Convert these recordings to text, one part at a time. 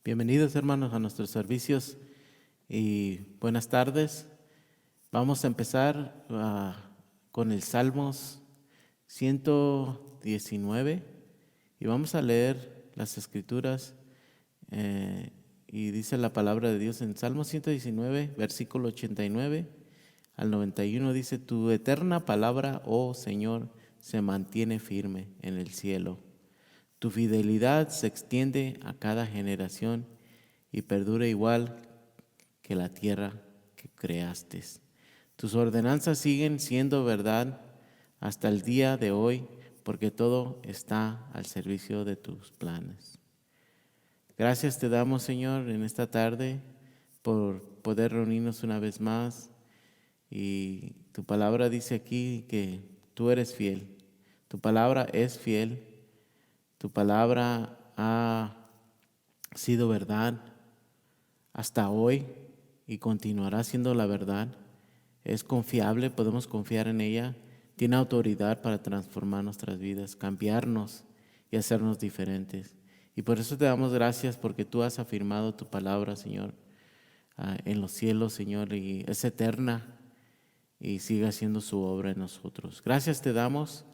Bienvenidos, hermanos, a nuestros servicios y buenas tardes. Vamos a empezar con el Salmos 119 y vamos a leer las Escrituras y dice la palabra de Dios en Salmos 119, versículo 89 al 91, dice: Tu eterna palabra, oh Señor, se mantiene firme en el cielo. Tu fidelidad se extiende a cada generación y perdura igual que la tierra que creaste. Tus ordenanzas siguen siendo verdad hasta el día de hoy, porque todo está al servicio de tus planes. Gracias te damos, Señor, en esta tarde por poder reunirnos una vez más. Y tu palabra dice aquí que tú eres fiel. Tu palabra es fiel. Tu palabra ha sido verdad hasta hoy y continuará siendo la verdad. Es confiable, podemos confiar en ella. Tiene autoridad para transformar nuestras vidas, cambiarnos y hacernos diferentes. Y por eso te damos gracias, porque tú has afirmado tu palabra, Señor, en los cielos, Señor, y es eterna y sigue haciendo su obra en nosotros. Gracias te damos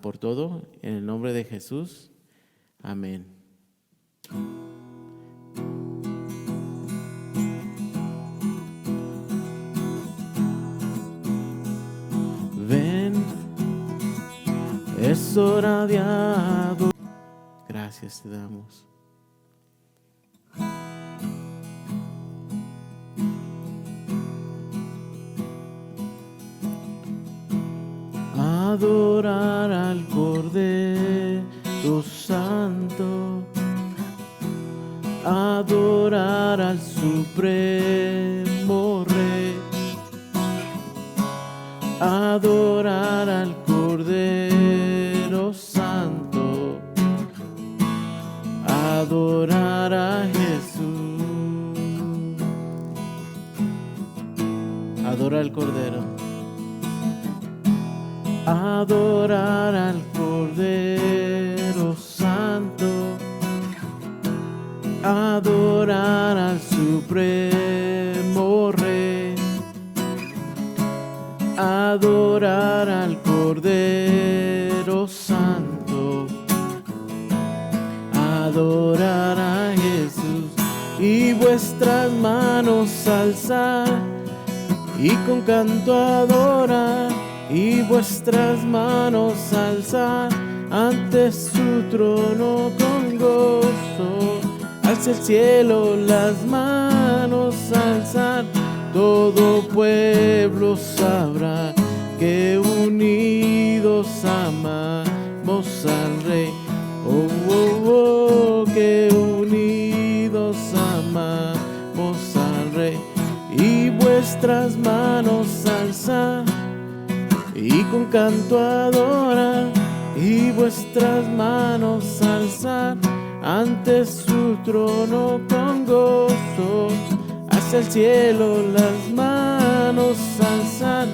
por todo, en el nombre de Jesús. Amén. Ven, es hora de adorar. Gracias te damos. Adorar al Cordero Santo, adorar al Supremo Rey, adorar al Cordero Santo, adorar a Jesús, adorar al Cordero. Adorar al Cordero Santo, adorar al Supremo Rey, adorar al Cordero Santo, adorar a Jesús, y vuestras manos alzar y con canto adorar, y vuestras manos alzar ante su trono con gozo. Hacia el cielo las manos alzar, todo pueblo sabrá que unidos amamos al Rey. Oh, oh, oh, que unidos amamos al Rey. Y vuestras manos alzar y con canto adorar, y vuestras manos alzar ante su trono con gozo. Hacia el cielo las manos alzar,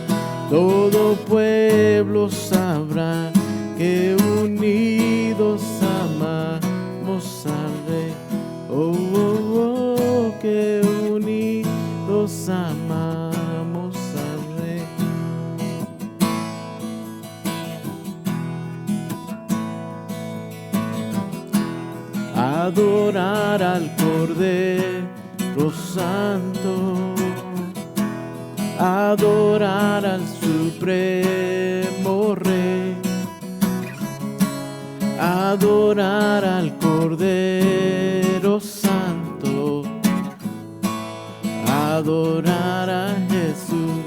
todo pueblo sabrá que unidos amamos al Rey. Oh, oh, oh, que unidos amamos al Rey. Adorar al Cordero Santo, adorar al Supremo Rey, adorar al Cordero Santo, adorar a Jesús,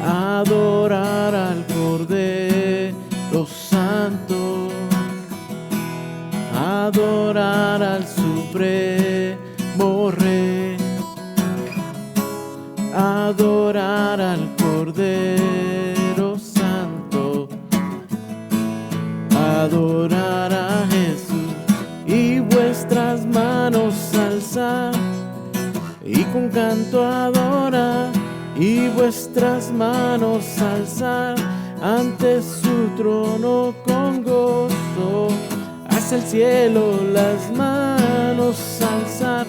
adorar al Cordero Santo, adorar al Supremo Rey, adorar al Cordero Santo, adorar a Jesús, y vuestras manos alzar y con canto adorar, y vuestras manos alzar ante su trono con gozo. Hacia el cielo las manos alzar,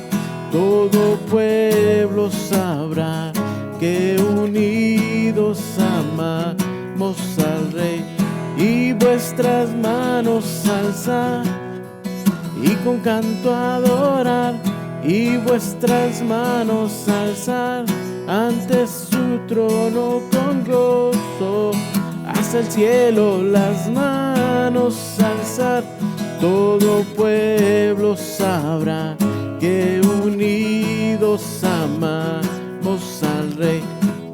todo pueblo sabrá que unidos amamos al Rey. Y vuestras manos alzar y con canto adorar, y vuestras manos alzar ante su trono con gozo. Hacia el cielo las manos alzar, todo pueblo sabrá que unidos amamos al Rey.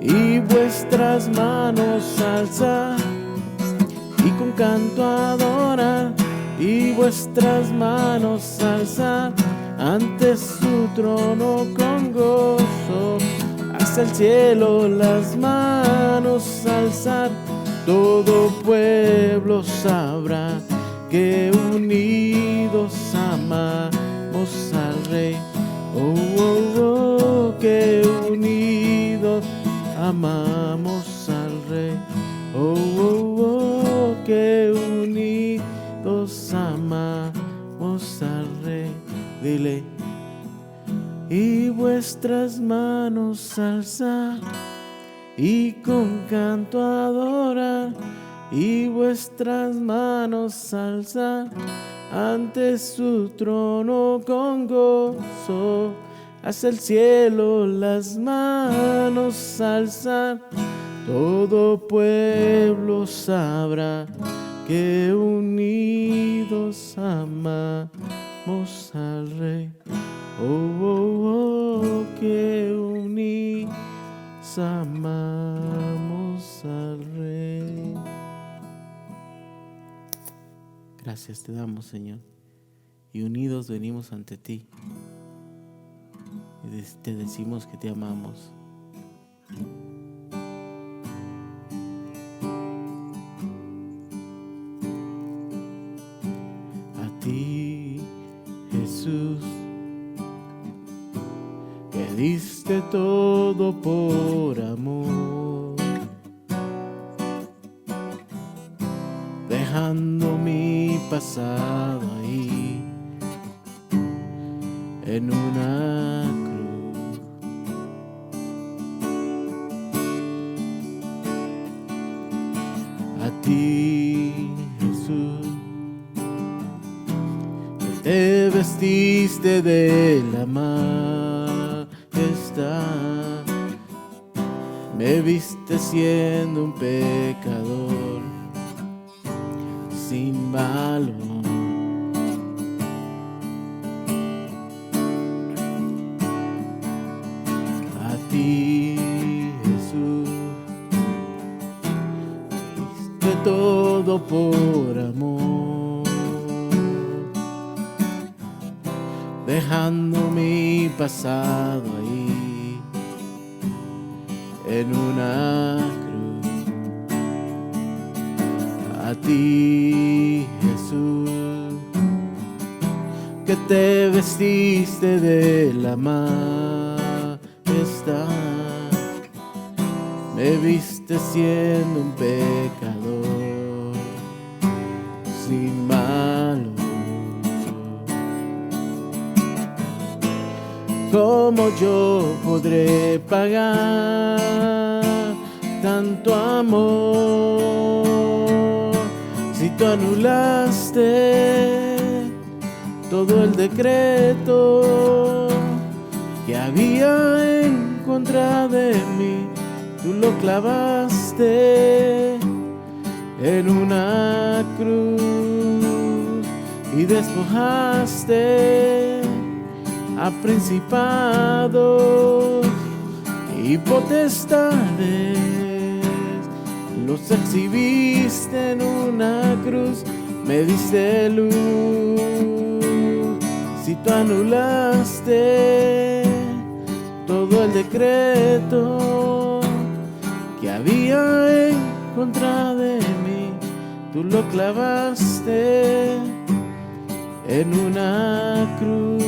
Y vuestras manos alzar y con canto adorar, y vuestras manos alzar ante su trono con gozo. Hacia el cielo las manos alzar, todo pueblo sabrá que unidos amamos al Rey. Oh, oh, oh, que unidos amamos al Rey. Oh, oh, oh, que unidos amamos al Rey. Dile. Y vuestras manos alzar y con canto adorar, y vuestras manos alzar ante su trono con gozo. Hacia el cielo las manos alzar, todo pueblo sabrá que unidos amamos al Rey. Oh, oh, oh, que unidos amamos al Rey. Gracias te damos, Señor, y unidos venimos ante ti y te decimos que te amamos. A ti, Jesús, que diste todo por amor, dejando mi pasado ahí en una cruz. A ti, Jesús, que te vestiste de la majestad, me viste siendo un pecador sin valor. A ti, Jesús, diste todo por amor, dejando mi pasado ahí en una cruz. A ti, Jesús, que te vestiste de la majestad, me viste siendo un pecador sin valor. ¿Cómo yo podré pagar tanto amor si tú anulaste todo el decreto que había en contra de mí? Tú lo clavaste en una cruz y despojaste a principados y potestades, los exhibiste en una cruz, me diste luz. Si tú anulaste todo el decreto que había en contra de mí, tú lo clavaste en una cruz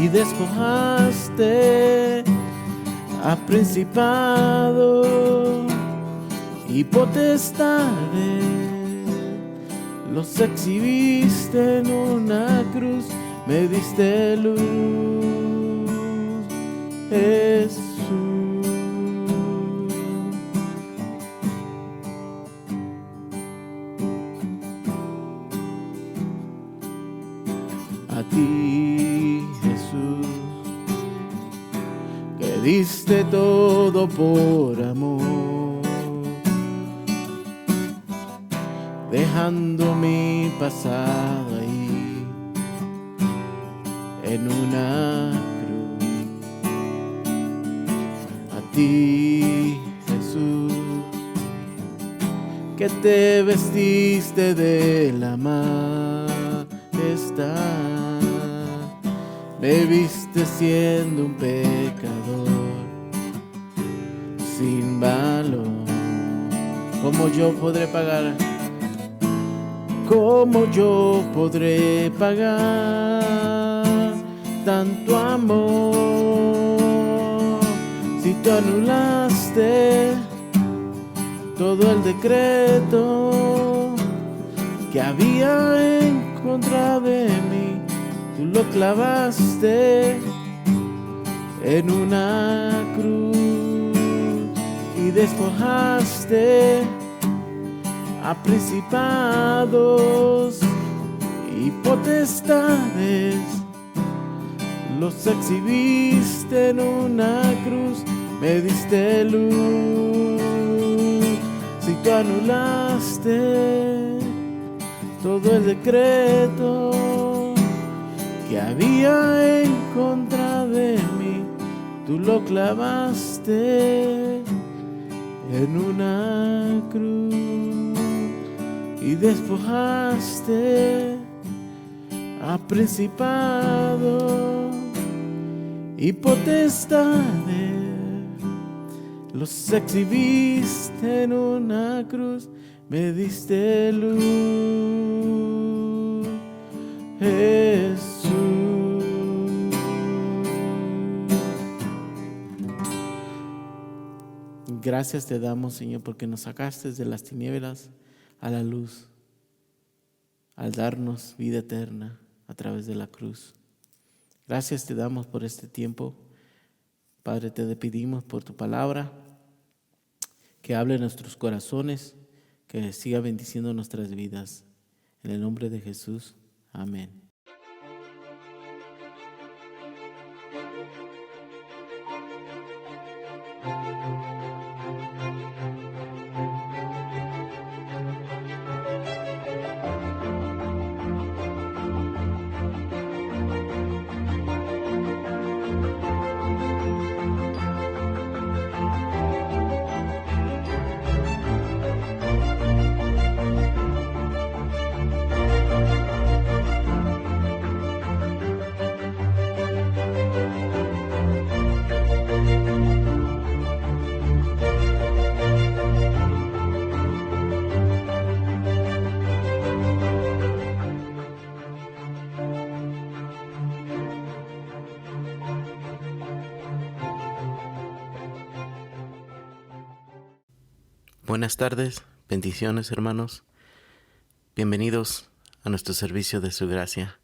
y despojaste a principados y potestades, Los exhibiste en una cruz, me diste luz, Jesús. A ti, Jesús, que diste todo por amor, dejando mi pasado ahí en una cruz. A ti, Jesús, que te vestiste de la majestad, me viste siendo un pecador sin valor. ¿Cómo yo podré pagar? ¿Cómo yo podré pagar tanto amor? Si tú anulaste todo el decreto que había en contra de mí, tú lo clavaste en una cruz y despojaste a principados y potestades, los exhibiste en una cruz, me diste luz. Si tú anulaste todo el decreto que había en contra de mí, tú lo clavaste en una cruz y despojaste a principados y potestades, los exhibiste en una cruz, me diste luz, Jesús. Gracias te damos, Señor, porque nos sacaste de las tinieblas a la luz, al darnos vida eterna a través de la cruz. Gracias te damos por este tiempo. Padre, te pedimos por tu palabra, que hable en nuestros corazones, que siga bendiciendo nuestras vidas. En el nombre de Jesús, amén. Buenas tardes, bendiciones hermanos, bienvenidos a nuestro servicio de su gracia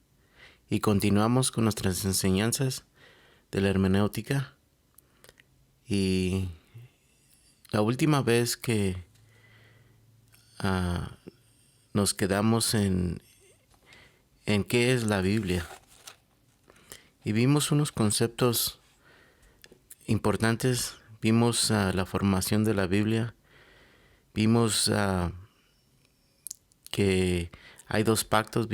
y continuamos con nuestras enseñanzas de la hermenéutica. Y la última vez que nos quedamos en qué es la Biblia y vimos unos conceptos importantes, vimos la formación de la Biblia. Vimos que hay dos pactos,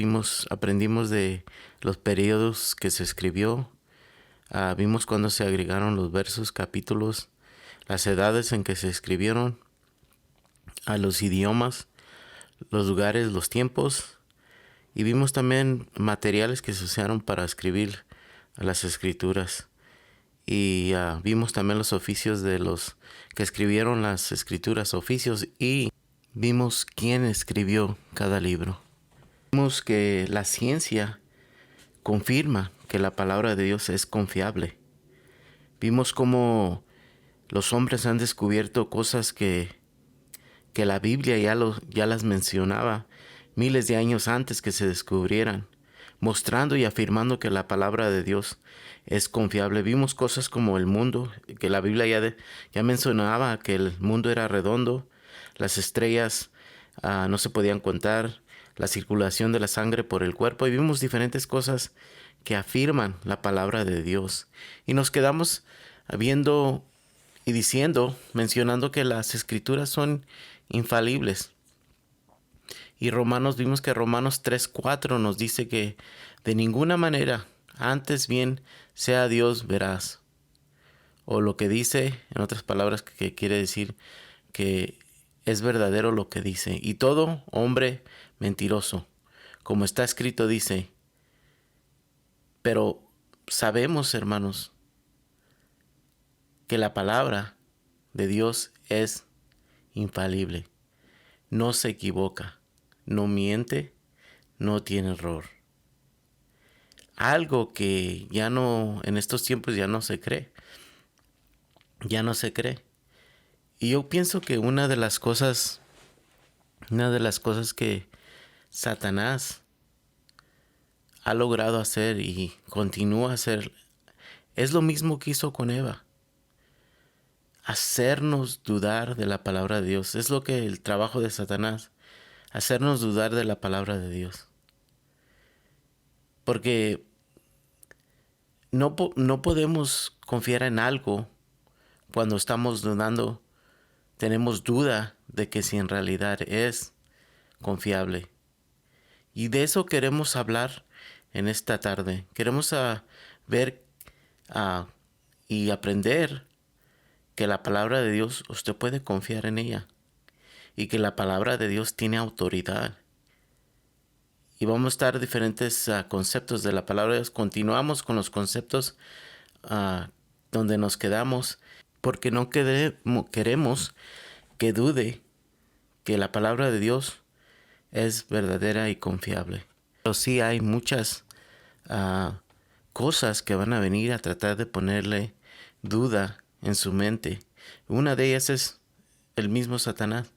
aprendimos de los periodos que se escribió, vimos cuando se agregaron los versos, capítulos, las edades en que se escribieron, a los idiomas, los lugares, los tiempos, y vimos también materiales que se usaron para escribir las escrituras. Y vimos también los oficios de los que escribieron las escrituras, oficios, y vimos quién escribió cada libro. Vimos que la ciencia confirma que la palabra de Dios es confiable. Vimos cómo los hombres han descubierto cosas que la Biblia ya las mencionaba, miles de años antes que se descubrieran, mostrando y afirmando que la palabra de Dios es confiable. Vimos cosas como el mundo, que la Biblia ya mencionaba que el mundo era redondo, las estrellas no se podían contar, la circulación de la sangre por el cuerpo, y vimos diferentes cosas que afirman la palabra de Dios. Y nos quedamos viendo y mencionando que las escrituras son infalibles. Y vimos que Romanos 3:4 nos dice que de ninguna manera, antes bien sea Dios veraz. O lo que dice, en otras palabras, que quiere decir que es verdadero lo que dice. Y todo hombre mentiroso, como está escrito, dice. Pero sabemos, hermanos, que la palabra de Dios es infalible. No se equivoca, no miente, no tiene error. Algo que ya no, en estos tiempos ya no se cree. Ya no se cree. Y yo pienso que una de las cosas que Satanás ha logrado hacer y continúa a hacer es lo mismo que hizo con Eva. Hacernos dudar de la palabra de Dios. Es lo que el trabajo de Satanás. Hacernos dudar de la palabra de Dios. Porque no podemos confiar en algo cuando estamos dudando. Tenemos duda de que si en realidad es confiable. Y de eso queremos hablar en esta tarde. Queremos ver y aprender que la palabra de Dios, usted puede confiar en ella. Y que la palabra de Dios tiene autoridad. Y vamos a estar diferentes conceptos de la palabra de Dios. Continuamos con los conceptos donde nos quedamos, porque no queremos que dude que la palabra de Dios es verdadera y confiable. Pero sí hay muchas cosas que van a venir a tratar de ponerle duda en su mente. Una de ellas es el mismo Satanás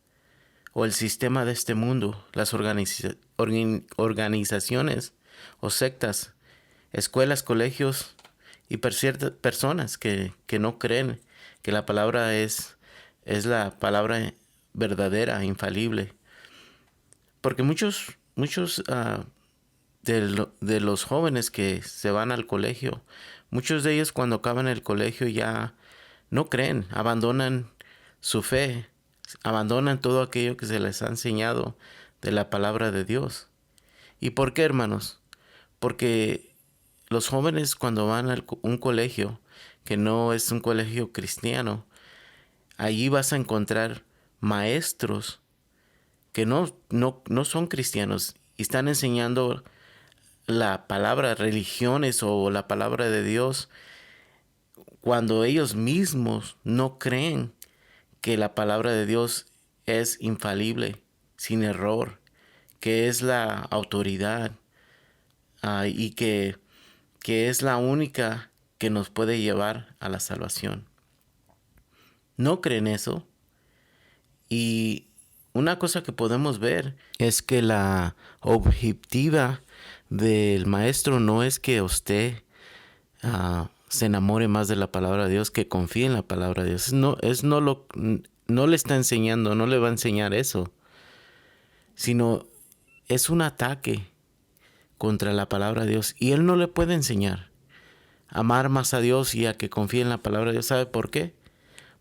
o el sistema de este mundo, las organizaciones o sectas, escuelas, colegios y ciertas personas que no creen que la palabra es la palabra verdadera, infalible. Porque muchos de los jóvenes que se van al colegio, muchos de ellos cuando acaban el colegio ya no creen, abandonan su fe, abandonan todo aquello que se les ha enseñado de la palabra de Dios. ¿Y por qué, hermanos? Porque los jóvenes cuando van a un colegio que no es un colegio cristiano, allí vas a encontrar maestros que no son cristianos y están enseñando la palabra, religiones o la palabra de Dios, cuando ellos mismos no creen que la palabra de Dios es infalible, sin error, que es la autoridad y que es la única que nos puede llevar a la salvación. No creen eso. Y una cosa que podemos ver es que la objetiva del maestro no es que usted se enamore más de la palabra de Dios, que confíe en la palabra de Dios. No le está enseñando, no le va a enseñar eso, sino es un ataque contra la palabra de Dios. Y él no le puede enseñar a amar más a Dios y a que confíe en la palabra de Dios. ¿Sabe por qué?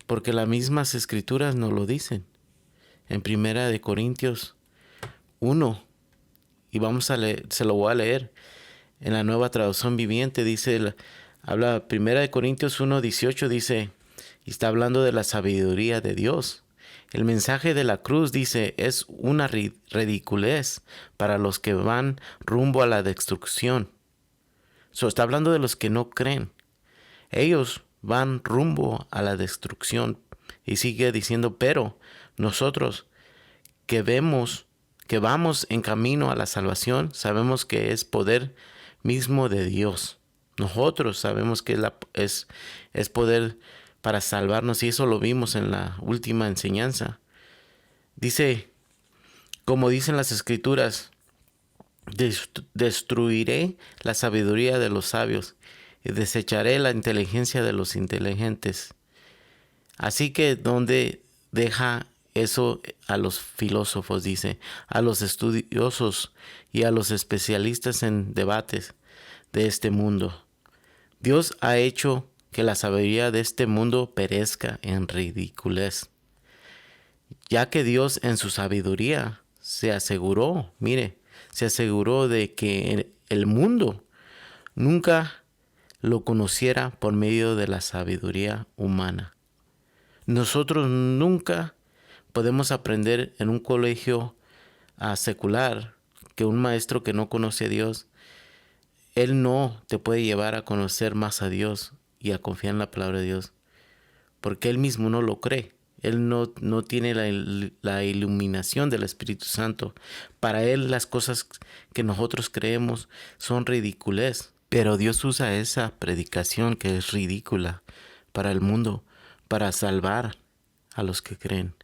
Porque las mismas escrituras nos lo dicen. En 1 Corintios 1, y vamos a leer, se lo voy a leer en la Nueva Traducción Viviente, habla 1 Corintios 1:18, dice, y está hablando de la sabiduría de Dios. El mensaje de la cruz, dice, es una ridiculez para los que van rumbo a la destrucción. Está hablando de los que no creen. Ellos van rumbo a la destrucción. Y sigue diciendo, pero nosotros que vamos en camino a la salvación, sabemos que es poder mismo de Dios. Nosotros sabemos que es poder para salvarnos, y eso lo vimos en la última enseñanza. Dice, como dicen las escrituras, Destruiré la sabiduría de los sabios y desecharé la inteligencia de los inteligentes. Así que donde deja eso a los filósofos, dice, a los estudiosos y a los especialistas en debates de este mundo. Dios ha hecho que la sabiduría de este mundo perezca en ridiculez, ya que Dios en su sabiduría se aseguró, mire, se aseguró de que el mundo nunca lo conociera por medio de la sabiduría humana. Nosotros nunca podemos aprender en un colegio secular que un maestro que no conoce a Dios, él no te puede llevar a conocer más a Dios y a confiar en la palabra de Dios, porque él mismo no lo cree. Él no tiene la iluminación del Espíritu Santo. Para él las cosas que nosotros creemos son ridiculez. Pero Dios usa esa predicación que es ridícula para el mundo, para salvar a los que creen.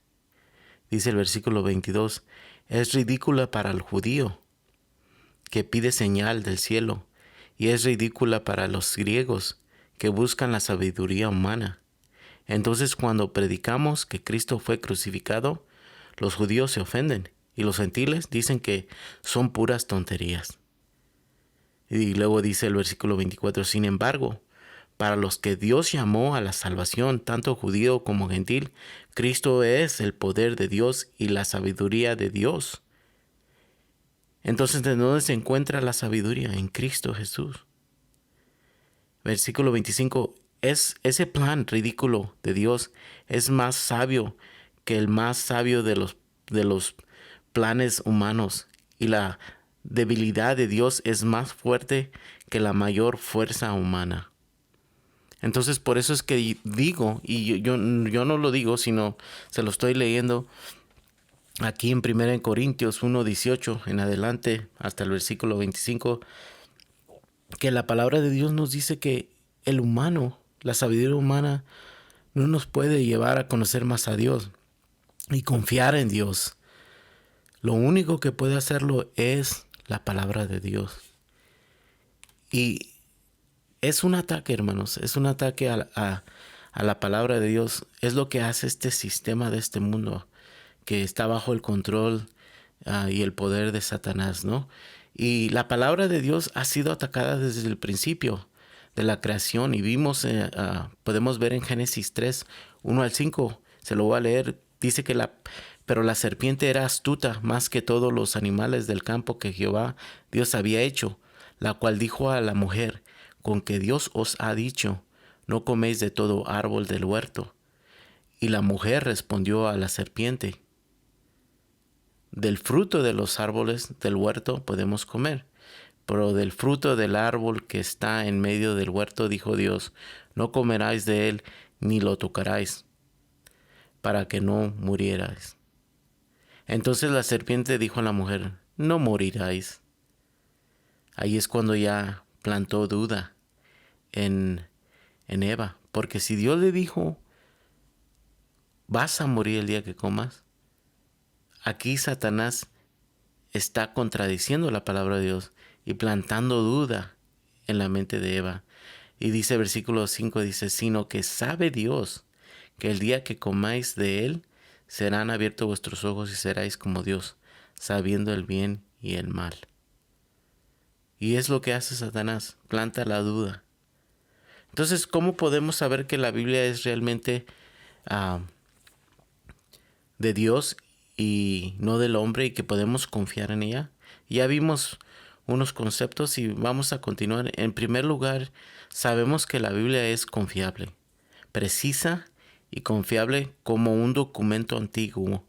Dice el versículo 22, es ridícula para el judío que pide señal del cielo, y es ridícula para los griegos que buscan la sabiduría humana. Entonces, cuando predicamos que Cristo fue crucificado, los judíos se ofenden y los gentiles dicen que son puras tonterías. Y luego dice el versículo 24, sin embargo, para los que Dios llamó a la salvación, tanto judío como gentil, Cristo es el poder de Dios y la sabiduría de Dios. Entonces, ¿de dónde se encuentra la sabiduría? En Cristo Jesús. Versículo 25, ese plan ridículo de Dios es más sabio que el más sabio de los planes humanos, y la debilidad de Dios es más fuerte que la mayor fuerza humana. Entonces, por eso es que digo, y yo no lo digo, sino se lo estoy leyendo aquí en 1 Corintios 1:18 en adelante hasta el versículo 25, que la palabra de Dios nos dice que el humano, la sabiduría humana, no nos puede llevar a conocer más a Dios y confiar en Dios. Lo único que puede hacerlo es la palabra de Dios. Y es un ataque, hermanos, es un ataque a la palabra de Dios. Es lo que hace este sistema de este mundo, que está bajo el control y el poder de Satanás, ¿no? Y la palabra de Dios ha sido atacada desde el principio de la creación, y podemos ver en Génesis 3, 1 al 5, se lo voy a leer, dice que pero la serpiente era astuta más que todos los animales del campo que Jehová Dios había hecho, la cual dijo a la mujer, con que Dios os ha dicho, no coméis de todo árbol del huerto. Y la mujer respondió a la serpiente, del fruto de los árboles del huerto podemos comer, pero del fruto del árbol que está en medio del huerto, dijo Dios, no comeráis de él ni lo tocaráis, para que no murierais. Entonces la serpiente dijo a la mujer, no moriráis. Ahí es cuando ya plantó duda en Eva, porque si Dios le dijo, vas a morir el día que comas, aquí Satanás está contradiciendo la palabra de Dios y plantando duda en la mente de Eva. Y dice versículo 5, dice, sino que sabe Dios que el día que comáis de él, serán abiertos vuestros ojos y seráis como Dios, sabiendo el bien y el mal. Y es lo que hace Satanás, planta la duda. Entonces, ¿cómo podemos saber que la Biblia es realmente de Dios y no del hombre, y que podemos confiar en ella? Ya vimos unos conceptos y vamos a continuar. En primer lugar, sabemos que la Biblia es confiable, precisa y confiable como un documento antiguo.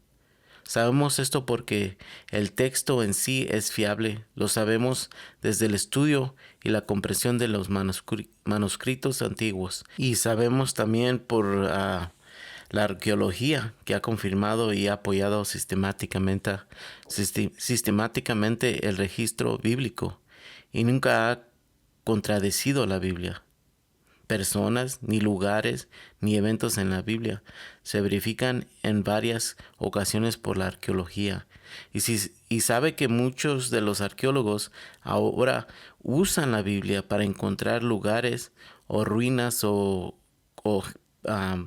Sabemos esto porque el texto en sí es fiable. Lo sabemos desde el estudio y la comprensión de los manuscritos antiguos. Y sabemos también por la arqueología, que ha confirmado y ha apoyado sistemáticamente el registro bíblico y nunca ha contradecido la Biblia. personas, ni lugares, ni eventos en la Biblia. Se verifican en varias ocasiones por la arqueología. Y sabe que muchos de los arqueólogos ahora usan la Biblia para encontrar lugares o ruinas o ah,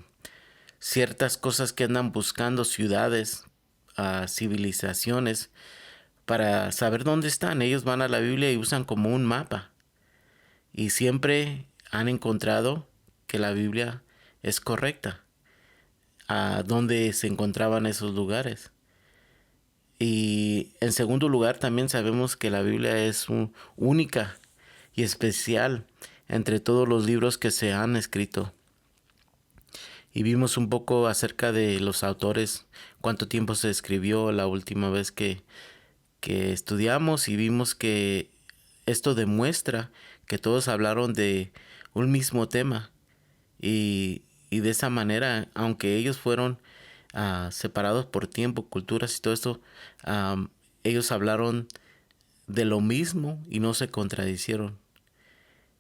ciertas cosas que andan buscando, ciudades, civilizaciones, para saber dónde están. Ellos van a la Biblia y usan como un mapa. Y siempre han encontrado que la Biblia es correcta, a dónde se encontraban esos lugares. Y en segundo lugar, también sabemos que la Biblia es única y especial entre todos los libros que se han escrito. Y vimos un poco acerca de los autores, cuánto tiempo se escribió la última vez que estudiamos, y vimos que esto demuestra que todos hablaron de un mismo tema, y de esa manera, aunque ellos fueron separados por tiempo, culturas y todo esto, ellos hablaron de lo mismo y no se contradicieron.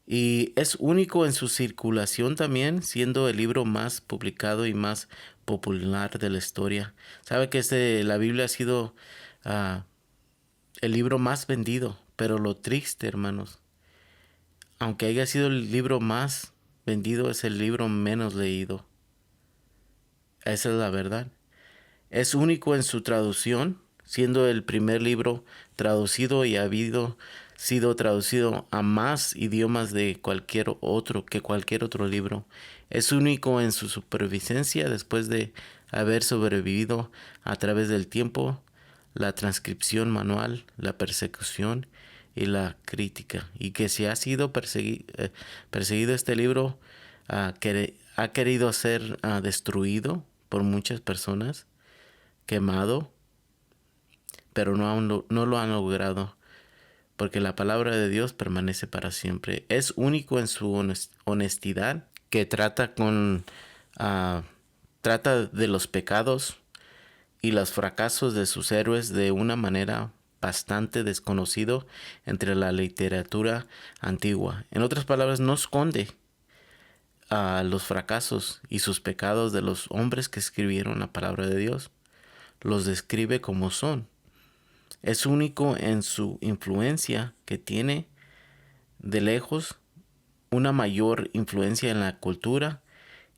Y es único en su circulación también, siendo el libro más publicado y más popular de la historia. Sabe que la Biblia ha sido el libro más vendido, pero lo triste, hermanos, aunque haya sido el libro más vendido, es el libro menos leído. Esa es la verdad. Es único en su traducción, siendo el primer libro traducido y ha sido traducido a más idiomas de cualquier otro libro. Es único en su supervivencia después de haber sobrevivido a través del tiempo, la transcripción manual, la persecución y la crítica. Y que si ha sido perseguido este libro, que ha querido ser destruido por muchas personas, quemado, pero no lo han logrado, porque la palabra de Dios permanece para siempre. Es único en su honestidad, que trata de los pecados y los fracasos de sus héroes de una manera bastante desconocido entre la literatura antigua. En otras palabras, no esconde los fracasos y sus pecados de los hombres que escribieron la palabra de Dios. Los describe como son. Es único en su influencia, que tiene de lejos una mayor influencia en la cultura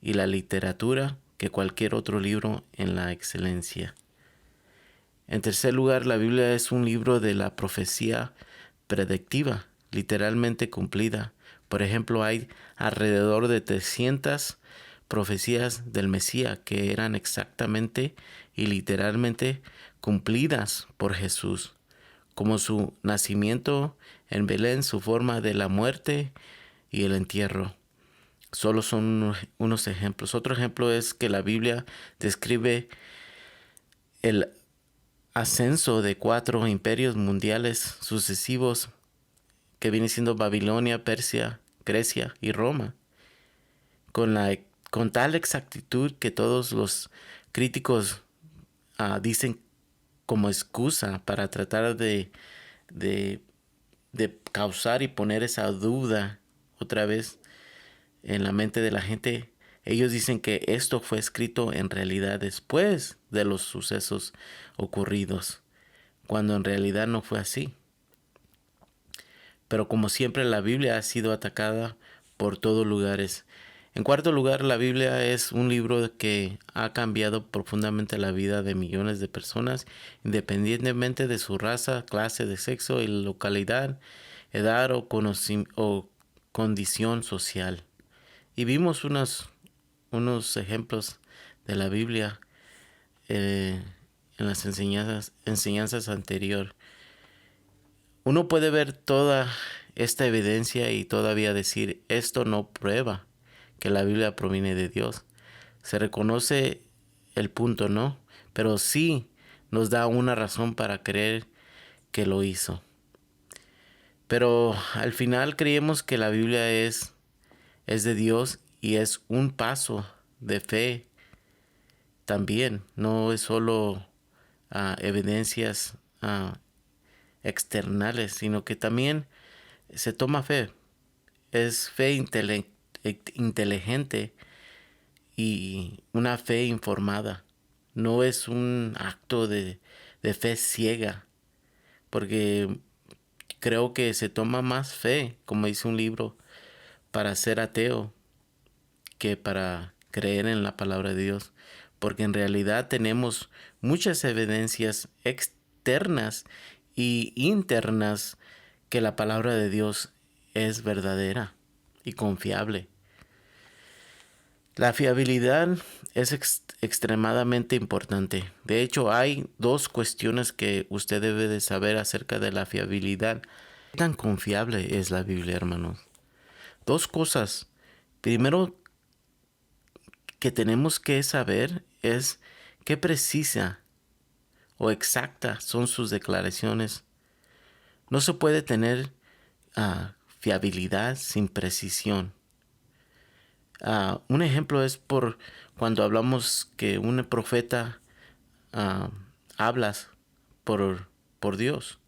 y la literatura que cualquier otro libro en la excelencia. En tercer lugar, la Biblia es un libro de la profecía predictiva, literalmente cumplida. Por ejemplo, hay alrededor de 300 profecías del Mesías que eran exactamente y literalmente cumplidas por Jesús, como su nacimiento en Belén, su forma de la muerte y el entierro. Solo son unos ejemplos. Otro ejemplo es que la Biblia describe el ascenso de 4 imperios mundiales sucesivos, que viene siendo Babilonia, Persia, Grecia y Roma, con tal exactitud que todos los críticos dicen como excusa para tratar de causar y poner esa duda otra vez en la mente de la gente. Ellos dicen que esto fue escrito en realidad después de los sucesos ocurridos, cuando en realidad no fue así. Pero como siempre, la Biblia ha sido atacada por todos lugares. En cuarto lugar, la Biblia es un libro que ha cambiado profundamente la vida de millones de personas, independientemente de su raza, clase de sexo y localidad, edad o condición social. Y vimos unos ejemplos de la Biblia en las enseñanzas anteriores. Uno puede ver toda esta evidencia y todavía decir, esto no prueba que la Biblia proviene de Dios. Se reconoce el punto, ¿no? Pero sí nos da una razón para creer que lo hizo. Pero al final creemos que la Biblia es de Dios y es un paso de fe también. No es solo evidencias externales, sino que también se toma fe. Es fe inteligente y una fe informada. No es un acto de fe ciega, porque creo que se toma más fe, como dice un libro, para ser ateo que para creer en la palabra de Dios, porque en realidad tenemos muchas evidencias externas y internas que la palabra de Dios es verdadera y confiable. La fiabilidad es extremadamente importante. De hecho, hay dos cuestiones que usted debe de saber acerca de la fiabilidad. ¿Qué tan confiable es la Biblia, hermanos? Dos cosas. Primero, que tenemos que saber es qué precisa o exacta son sus declaraciones. No se puede tener fiabilidad sin precisión. Un ejemplo es por cuando hablamos que un profeta hablas por Dios,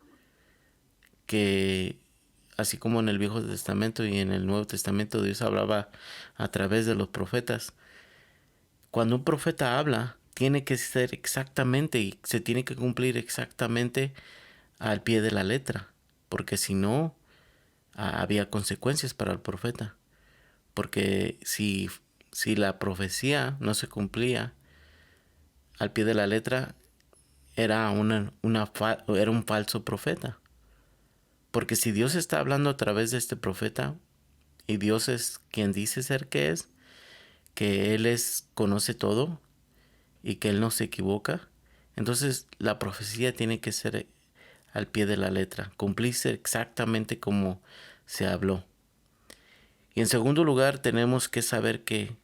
que así como en el Viejo Testamento y en el Nuevo Testamento Dios hablaba a través de los profetas. Cuando un profeta habla, tiene que ser exactamente y se tiene que cumplir exactamente al pie de la letra, porque si no, había consecuencias para el profeta. Porque si la profecía no se cumplía al pie de la letra, era era un falso profeta. Porque si Dios está hablando a través de este profeta, y Dios es quien dice ser que Él conoce todo, y que Él no se equivoca, entonces la profecía tiene que ser al pie de la letra, cumplirse exactamente como se habló. Y en segundo lugar, tenemos que saber que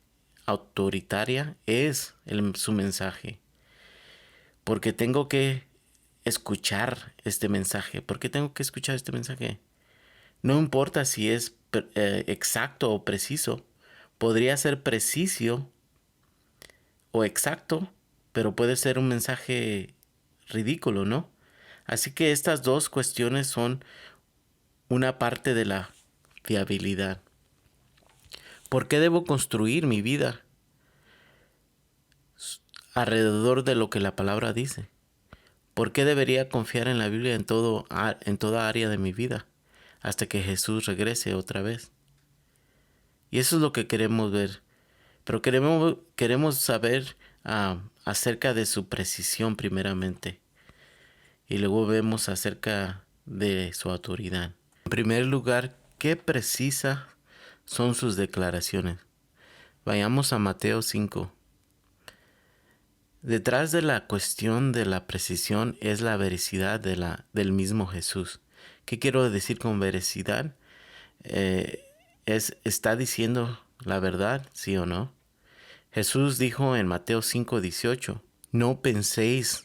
autoritaria es su mensaje, porque tengo que escuchar este mensaje. ¿Por qué tengo que escuchar este mensaje? No importa si es exacto o preciso, podría ser preciso o exacto, pero puede ser un mensaje ridículo, ¿no? Así que estas dos cuestiones son una parte de la fiabilidad. ¿Por qué debo construir mi vida alrededor de lo que la palabra dice? ¿Por qué debería confiar en la Biblia en toda área de mi vida hasta que Jesús regrese otra vez? Y eso es lo que queremos ver. Pero queremos saber acerca de su precisión primeramente. Y luego vemos acerca de su autoridad. En primer lugar, ¿qué precisa son sus declaraciones? Vayamos a Mateo 5. Detrás de la cuestión de la precisión es la veracidad del mismo Jesús. ¿Qué quiero decir con veracidad? ¿Está diciendo la verdad, sí o no? Jesús dijo en Mateo 5:18, no penséis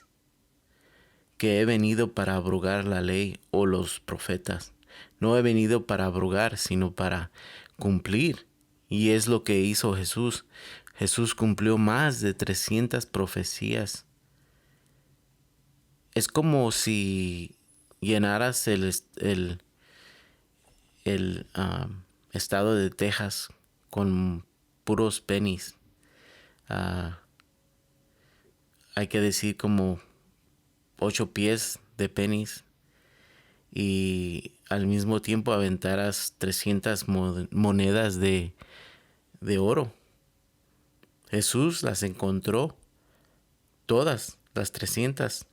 que he venido para abrogar la ley o los profetas. No he venido para abrogar, sino para cumplir. Y es lo que hizo Jesús. Jesús cumplió más de 300 profecías. Es como si llenaras el estado de Texas con puros pennies. Hay que decir como 8 pies de pennies, y al mismo tiempo aventaras 300 monedas de oro. Jesús las encontró, todas las 300.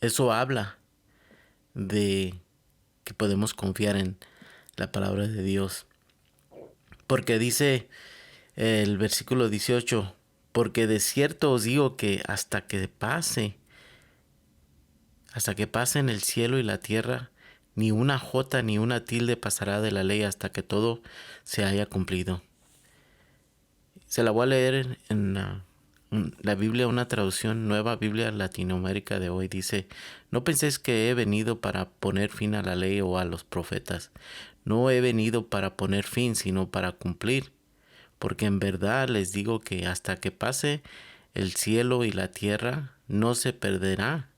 Eso habla de que podemos confiar en la palabra de Dios. Porque dice el versículo 18, porque de cierto os digo que hasta que pasen el cielo y la tierra, ni una jota ni una tilde pasará de la ley hasta que todo se haya cumplido. Se la voy a leer en la Biblia, una traducción, Nueva Biblia Latinoamérica de hoy. Dice, no penséis que he venido para poner fin a la ley o a los profetas. No he venido para poner fin, sino para cumplir. Porque en verdad les digo que hasta que pase el cielo y la tierra, no se perderá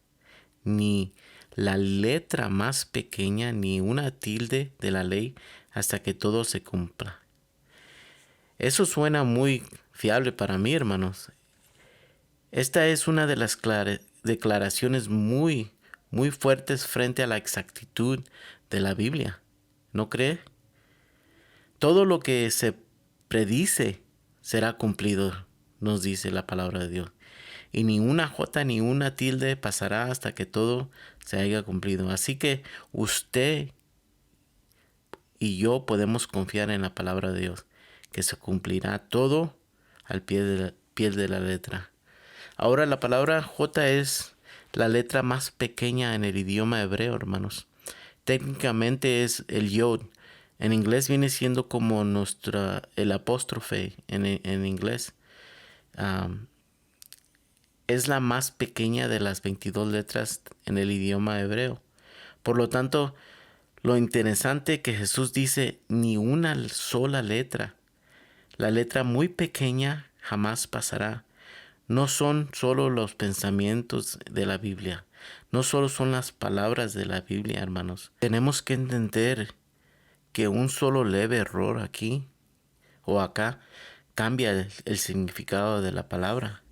ni la letra más pequeña, ni una tilde de la ley, hasta que todo se cumpla. Eso suena muy fiable para mí, hermanos. Esta es una de las declaraciones muy, muy fuertes frente a la exactitud de la Biblia. ¿No cree? Todo lo que se predice será cumplido, nos dice la palabra de Dios. Y ni una jota ni una tilde pasará hasta que todo se haya cumplido. Así que usted y yo podemos confiar en la palabra de Dios, que se cumplirá todo al pie de la letra. Ahora la palabra J es la letra más pequeña en el idioma hebreo, hermanos. Técnicamente es el yod. En inglés viene siendo como el apóstrofe en inglés. Es la más pequeña de las 22 letras en el idioma hebreo. Por lo tanto, lo interesante que Jesús dice ni una sola letra. La letra muy pequeña jamás pasará. No son solo los pensamientos de la Biblia. No solo son las palabras de la Biblia, hermanos. Tenemos que entender que un solo leve error aquí o acá cambia el significado de la palabra.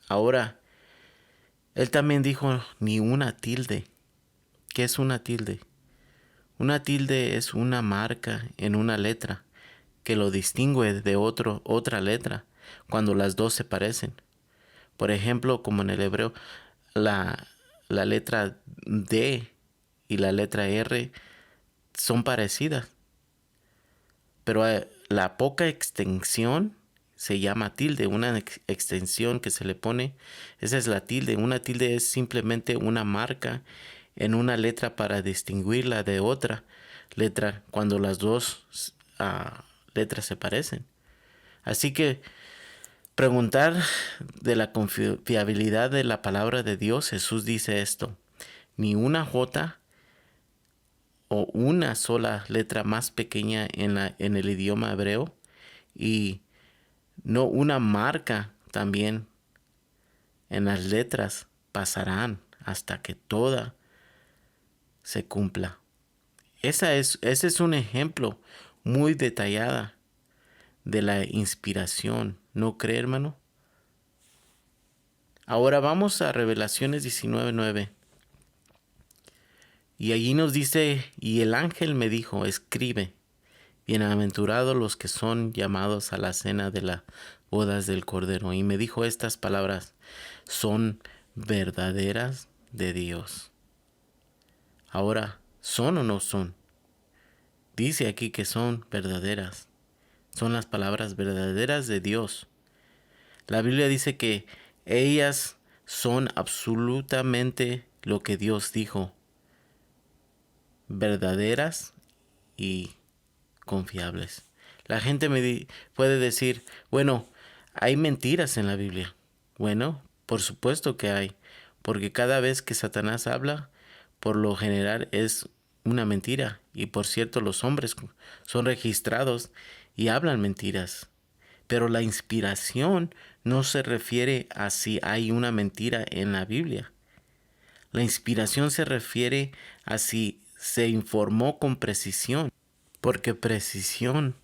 Ahora, él también dijo ni una tilde. ¿Qué es una tilde? Una tilde es una marca en una letra que lo distingue de otra letra cuando las dos se parecen. Por ejemplo, como en el hebreo, la letra D y la letra R son parecidas, pero la poca extensión se llama tilde. Una extensión que se le pone, esa es la tilde. Una tilde es simplemente una marca en una letra para distinguirla de otra letra cuando las dos letras se parecen. Así que preguntar de la confiabilidad de la palabra de Dios, Jesús dice esto: ni una J o una sola letra más pequeña en el idioma hebreo, y no una marca también en las letras pasarán hasta que toda se cumpla. Ese es un ejemplo muy detallada de la inspiración, ¿no cree, hermano? Ahora vamos a Revelaciones 19:9. Y allí nos dice: y el ángel me dijo, escribe, bienaventurados los que son llamados a la cena de las bodas del Cordero. Y me dijo estas palabras: son verdaderas de Dios. Ahora, ¿son o no son? Dice aquí que son verdaderas. Son las palabras verdaderas de Dios. La Biblia dice que ellas son absolutamente lo que Dios dijo: verdaderas y confiables. La gente puede decir, bueno, hay mentiras en la Biblia. Bueno, por supuesto que hay, porque cada vez que Satanás habla, por lo general es una mentira. Y por cierto, los hombres son registrados y hablan mentiras. Pero la inspiración no se refiere a si hay una mentira en la Biblia. La inspiración se refiere a si se informó con precisión, porque precisión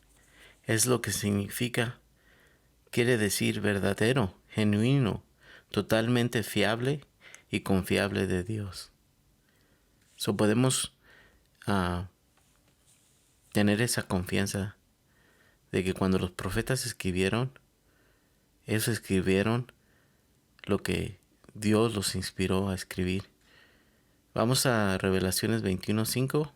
es lo que significa, quiere decir verdadero, genuino, totalmente fiable y confiable de Dios. Podemos tener esa confianza de que cuando los profetas escribieron, ellos escribieron lo que Dios los inspiró a escribir. Vamos a Revelaciones 21:5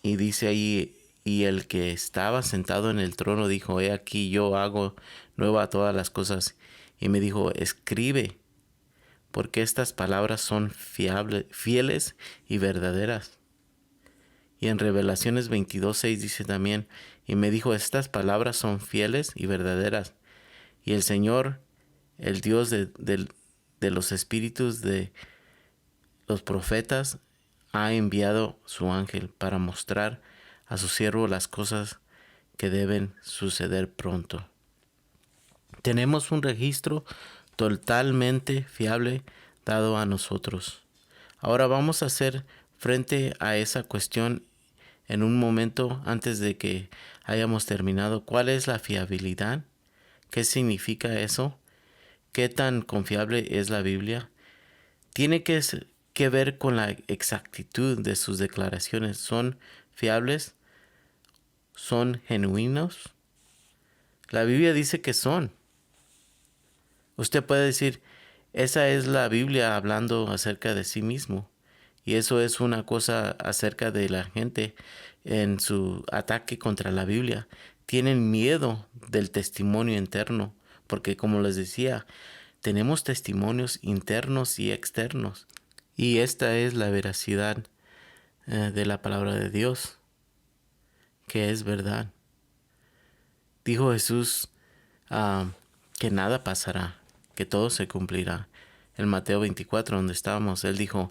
y dice ahí: y el que estaba sentado en el trono dijo, he aquí yo hago nueva todas las cosas. Y me dijo, escribe, porque estas palabras son fieles y verdaderas. Y en Revelaciones 22:6 dice también, y me dijo, estas palabras son fieles y verdaderas. Y el Señor, el Dios de los espíritus de los profetas, ha enviado su ángel para mostrar a su siervo las cosas que deben suceder pronto. Tenemos un registro totalmente fiable dado a nosotros. Ahora vamos a hacer frente a esa cuestión en un momento antes de que hayamos terminado. ¿Cuál es la fiabilidad? ¿Qué significa eso? ¿Qué tan confiable es la Biblia? Tiene que ver con la exactitud de sus declaraciones. ¿Son fiables? ¿Son genuinos? La Biblia dice que son. Usted puede decir, esa es la Biblia hablando acerca de sí mismo. Y eso es una cosa acerca de la gente en su ataque contra la Biblia. Tienen miedo del testimonio interno, porque como les decía, tenemos testimonios internos y externos. Y esta es la veracidad de la palabra de Dios, que es verdad. Dijo Jesús ah, que nada pasará, que todo se cumplirá. En Mateo 24, donde estábamos, Él dijo,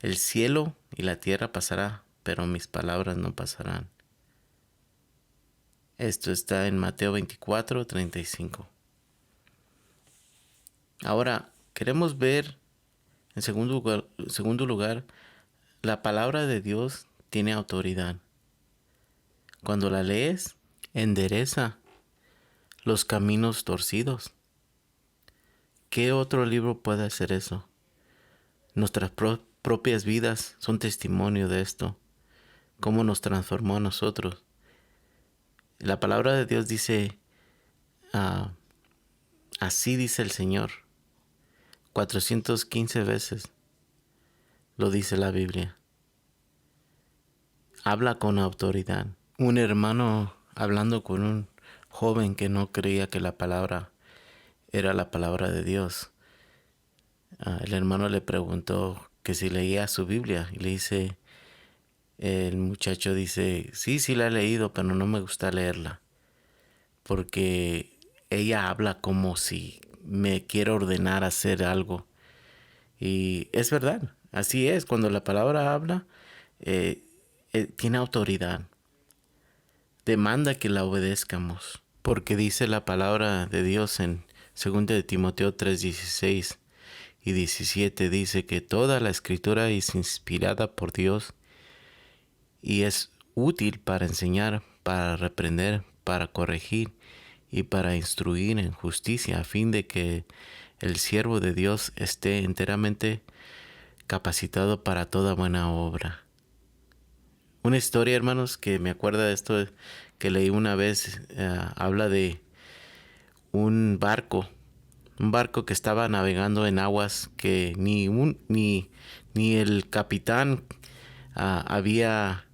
el cielo y la tierra pasará, pero mis palabras no pasarán. Esto está en Mateo 24:35. Ahora, queremos ver, en segundo lugar, la palabra de Dios tiene autoridad. Cuando la lees, endereza los caminos torcidos. ¿Qué otro libro puede hacer eso? Nuestras propias vidas son testimonio de esto. Cómo nos transformó a nosotros. La palabra de Dios dice, ah, así dice el Señor. 415 veces lo dice la Biblia. Habla con autoridad. Un hermano hablando con un joven que no creía que la palabra era la palabra de Dios. El hermano le preguntó que si leía su Biblia y le dice, el muchacho dice, sí la he leído, pero no me gusta leerla porque ella habla como si me quiere ordenar hacer algo. Y es verdad, así es, cuando la palabra habla, tiene autoridad, demanda que la obedezcamos, porque dice la palabra de Dios en 2 de Timoteo 3:16 y 17, dice que toda la escritura es inspirada por Dios y es útil para enseñar, para reprender, para corregir y para instruir en justicia, a fin de que el siervo de Dios esté enteramente capacitado para toda buena obra. Una historia, hermanos, que me acuerda de esto que leí una vez, habla de un barco que estaba navegando en aguas que ni el capitán había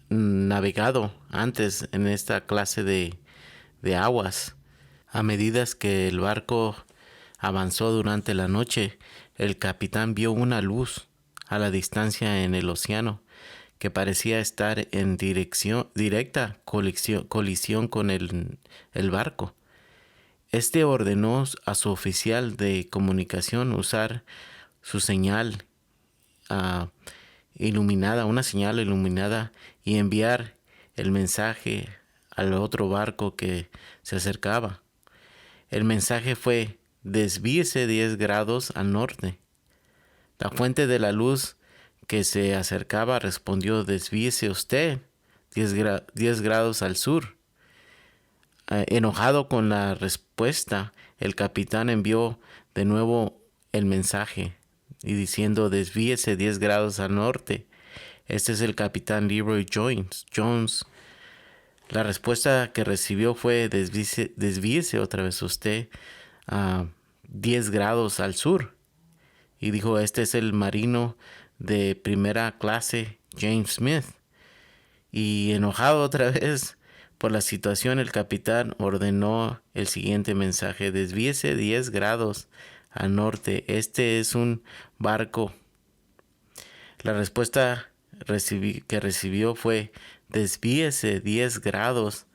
navegado antes en esta clase de aguas. A medida que el barco avanzó durante la noche, el capitán vio una luz a la distancia en el océano que parecía estar en directa colisión con el barco. Este ordenó a su oficial de comunicación usar su señal iluminada, una señal iluminada, y enviar el mensaje al otro barco que se acercaba. El mensaje fue: desvíese 10 grados al norte. La fuente de la luz que se acercaba respondió: desvíese usted 10 grados al sur. Enojado con la respuesta, el capitán envió de nuevo el mensaje y diciendo: desvíese 10 grados al norte. Este es el capitán Leroy Jones. La respuesta que recibió fue: desvíese otra vez usted a 10 grados al sur. Y dijo: este es el marino de primera clase, James Smith. Y enojado otra vez por la situación, el capitán ordenó el siguiente mensaje: desvíese 10 grados al norte. Este es un barco. La respuesta que recibió fue: desvíese 10 grados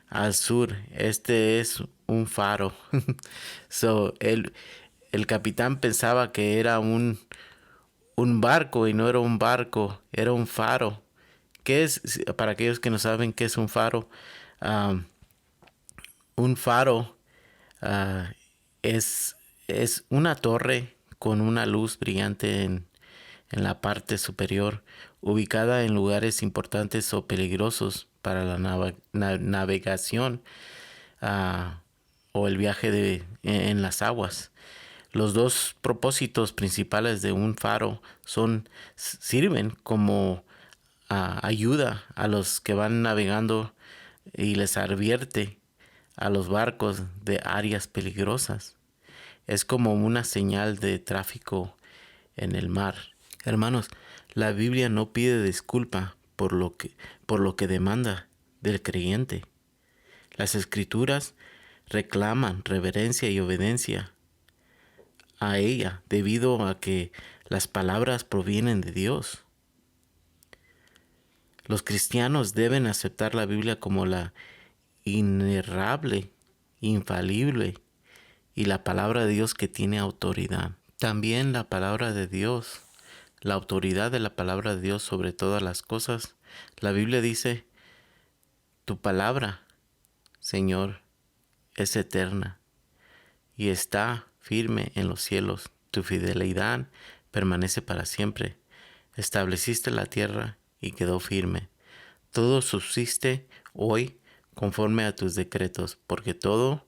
al sur. Este es un faro. El capitán pensaba que era un barco, y no era un barco, era un faro. ¿Qué es? Para aquellos que no saben qué es un faro, un faro uh, es una torre con una luz brillante en la parte superior. ubicada en lugares importantes o peligrosos para la navegación o el viaje en las aguas. Los dos propósitos principales de un faro sirven como ayuda a los que van navegando y les advierte a los barcos de áreas peligrosas. Es como una señal de tráfico en el mar. Hermanos, la Biblia no pide disculpa por lo que demanda del creyente. Las Escrituras reclaman reverencia y obediencia a ella debido a que las palabras provienen de Dios. Los cristianos deben aceptar la Biblia como la inerrable, infalible y la palabra de Dios que tiene autoridad. También la palabra de Dios, la autoridad de la palabra de Dios sobre todas las cosas. La Biblia dice, tu palabra, Señor, es eterna y está firme en los cielos. Tu fidelidad permanece para siempre. Estableciste la tierra y quedó firme. Todo subsiste hoy conforme a tus decretos, porque todo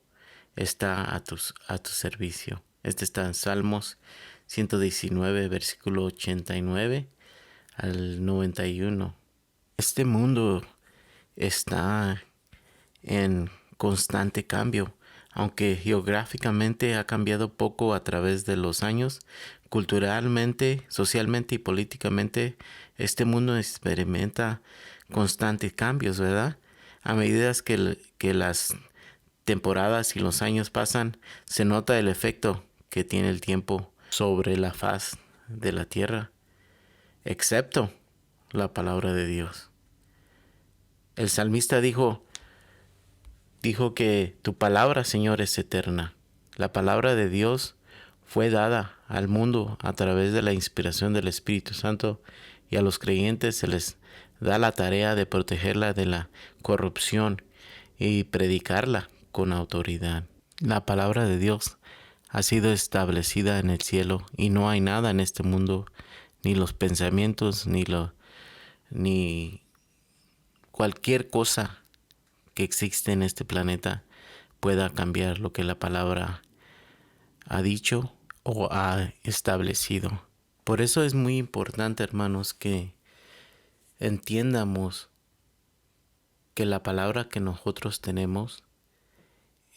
está a tu servicio. Este está en Salmos 119, versículo 89 al 91. Este mundo está en constante cambio. Aunque geográficamente ha cambiado poco a través de los años, culturalmente, socialmente y políticamente, este mundo experimenta constantes cambios, ¿verdad? A medida que las temporadas y los años pasan, se nota el efecto que tiene el tiempo sobre la faz de la tierra, excepto la palabra de Dios. El salmista dijo que tu palabra, Señor, es eterna. La palabra de Dios fue dada al mundo a través de la inspiración del Espíritu Santo, y a los creyentes se les da la tarea de protegerla de la corrupción y predicarla con autoridad. La palabra de Dios ha sido establecida en el cielo y no hay nada en este mundo, ni los pensamientos, ni cualquier cosa que existe en este planeta pueda cambiar lo que la palabra ha dicho o ha establecido. Por eso es muy importante, hermanos, que entiendamos que la palabra que nosotros tenemos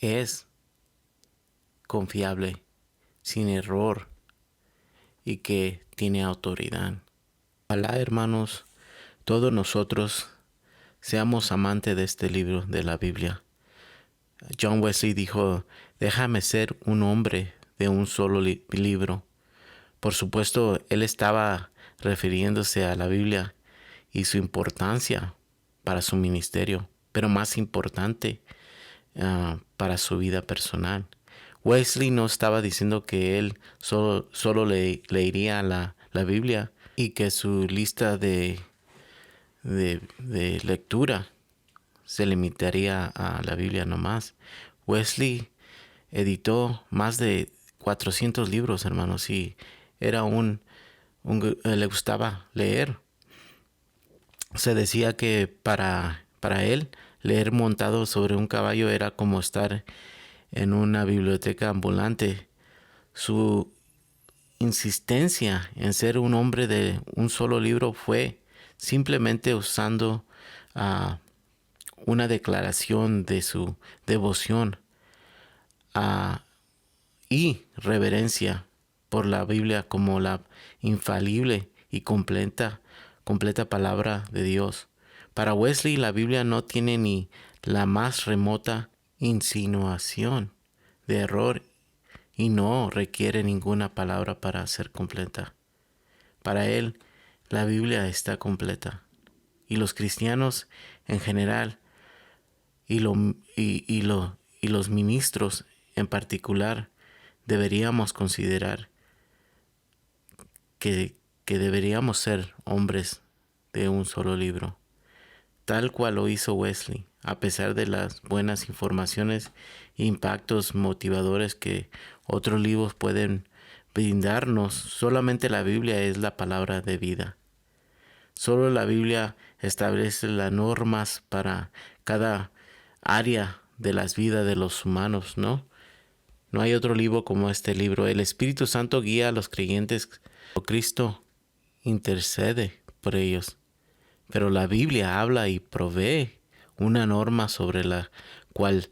es confiable, sin error y que tiene autoridad. Ojalá, hermanos, todos nosotros seamos amantes de este libro de la Biblia. John Wesley dijo, déjame ser un hombre de un solo libro. Por supuesto, él estaba refiriéndose a la Biblia y su importancia para su ministerio, pero más importante para su vida personal. Wesley no estaba diciendo que él solo leería la Biblia y que su lista de lectura se limitaría a la Biblia nomás. Wesley editó más de 400 libros, hermanos, y era le gustaba leer. Se decía que para él leer montado sobre un caballo era como estar en una biblioteca ambulante. Su insistencia en ser un hombre de un solo libro fue simplemente usando una declaración de su devoción y reverencia por la Biblia como la infalible y completa palabra de Dios. Para Wesley, la Biblia no tiene ni la más remota insinuación de error y no requiere ninguna palabra para ser completa. Para él, la Biblia está completa. Y los cristianos en general y los ministros en particular deberíamos considerar que deberíamos ser hombres de un solo libro, tal cual lo hizo Wesley. A pesar de las buenas informaciones e impactos motivadores que otros libros pueden brindarnos, solamente la Biblia es la palabra de vida. Solo la Biblia establece las normas para cada área de las vidas de los humanos, ¿no? No hay otro libro como este libro. El Espíritu Santo guía a los creyentes. Cristo intercede por ellos. Pero la Biblia habla y provee una norma sobre la cual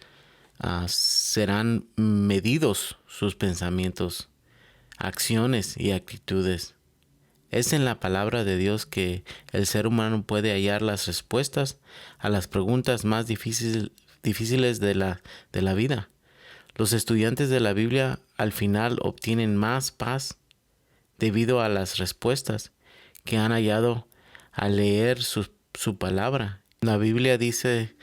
serán medidos sus pensamientos, acciones y actitudes. Es en la palabra de Dios que el ser humano puede hallar las respuestas a las preguntas más difíciles de la vida. Los estudiantes de la Biblia al final obtienen más paz debido a las respuestas que han hallado al leer su palabra. La Biblia dice: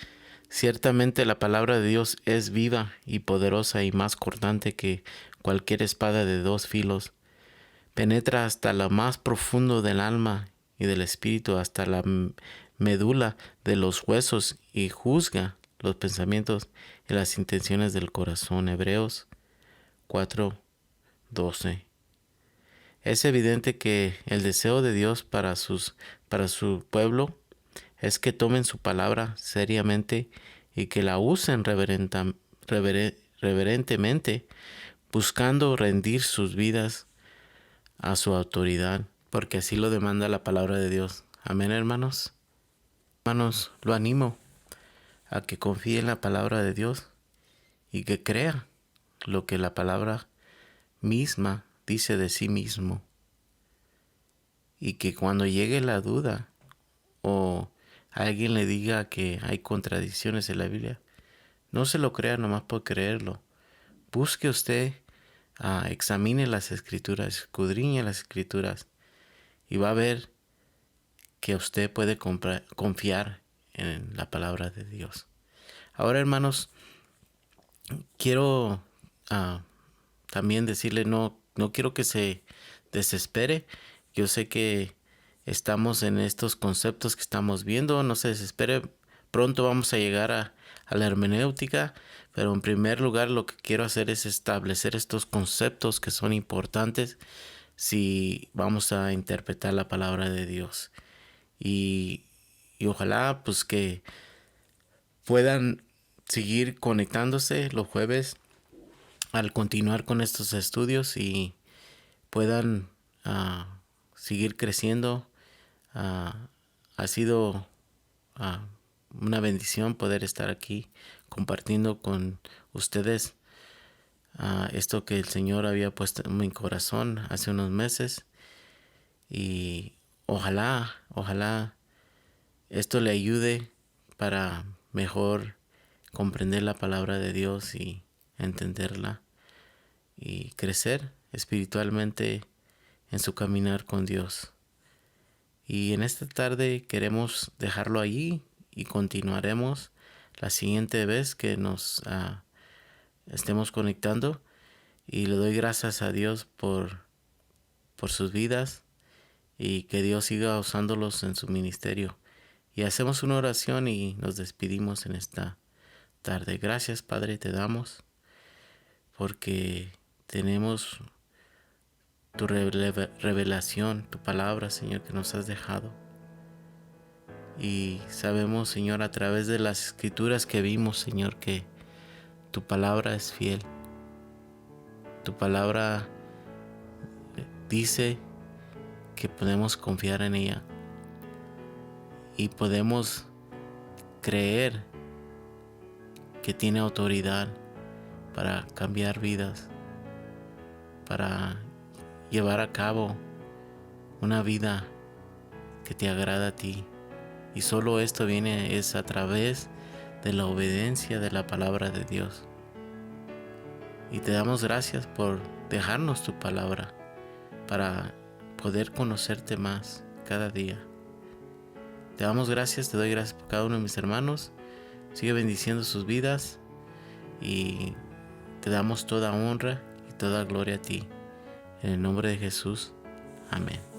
ciertamente la palabra de Dios es viva y poderosa y más cortante que cualquier espada de dos filos. Penetra hasta lo más profundo del alma y del espíritu, hasta la médula de los huesos, y juzga los pensamientos y las intenciones del corazón. Hebreos 4:12. Es evidente que el deseo de Dios para su pueblo es que tomen su palabra seriamente y que la usen reverentemente, buscando rendir sus vidas a su autoridad, porque así lo demanda la palabra de Dios. Amén, hermanos. Hermanos, lo animo a que confíe en la palabra de Dios y que crea lo que la palabra misma dice de sí mismo. Y que cuando llegue la duda o alguien le diga que hay contradicciones en la Biblia, no se lo crea nomás por creerlo. Busque usted, examine las escrituras, escudriñe las escrituras y va a ver que usted puede confiar en la palabra de Dios. Ahora, hermanos, quiero también decirle, no quiero que se desespere. Yo sé que estamos en estos conceptos que estamos viendo, no se desespere. Pronto vamos a llegar a la hermenéutica, pero en primer lugar lo que quiero hacer es establecer estos conceptos que son importantes si vamos a interpretar la palabra de Dios. Y ojalá pues que puedan seguir conectándose los jueves al continuar con estos estudios y puedan seguir creciendo. Ha sido una bendición poder estar aquí compartiendo con ustedes esto que el Señor había puesto en mi corazón hace unos meses, y ojalá esto le ayude para mejor comprender la palabra de Dios y entenderla y crecer espiritualmente en su caminar con Dios. Y en esta tarde queremos dejarlo allí y continuaremos la siguiente vez que nos estemos conectando. Y le doy gracias a Dios por sus vidas y que Dios siga usándolos en su ministerio. Y hacemos una oración y nos despedimos en esta tarde. Gracias, Padre, te damos porque tenemos tu revelación, tu palabra, Señor, que nos has dejado. Y sabemos, Señor, a través de las escrituras que vimos, Señor, que tu palabra es fiel. Tu palabra dice que podemos confiar en ella y podemos creer que tiene autoridad para cambiar vidas, para llevar a cabo una vida que te agrada a ti. Y solo esto es a través de la obediencia de la palabra de Dios. Y te damos gracias por dejarnos tu palabra para poder conocerte más cada día. Te damos gracias, te doy gracias por cada uno de mis hermanos. Sigue bendiciendo sus vidas y te damos toda honra y toda gloria a ti. En el nombre de Jesús. Amén.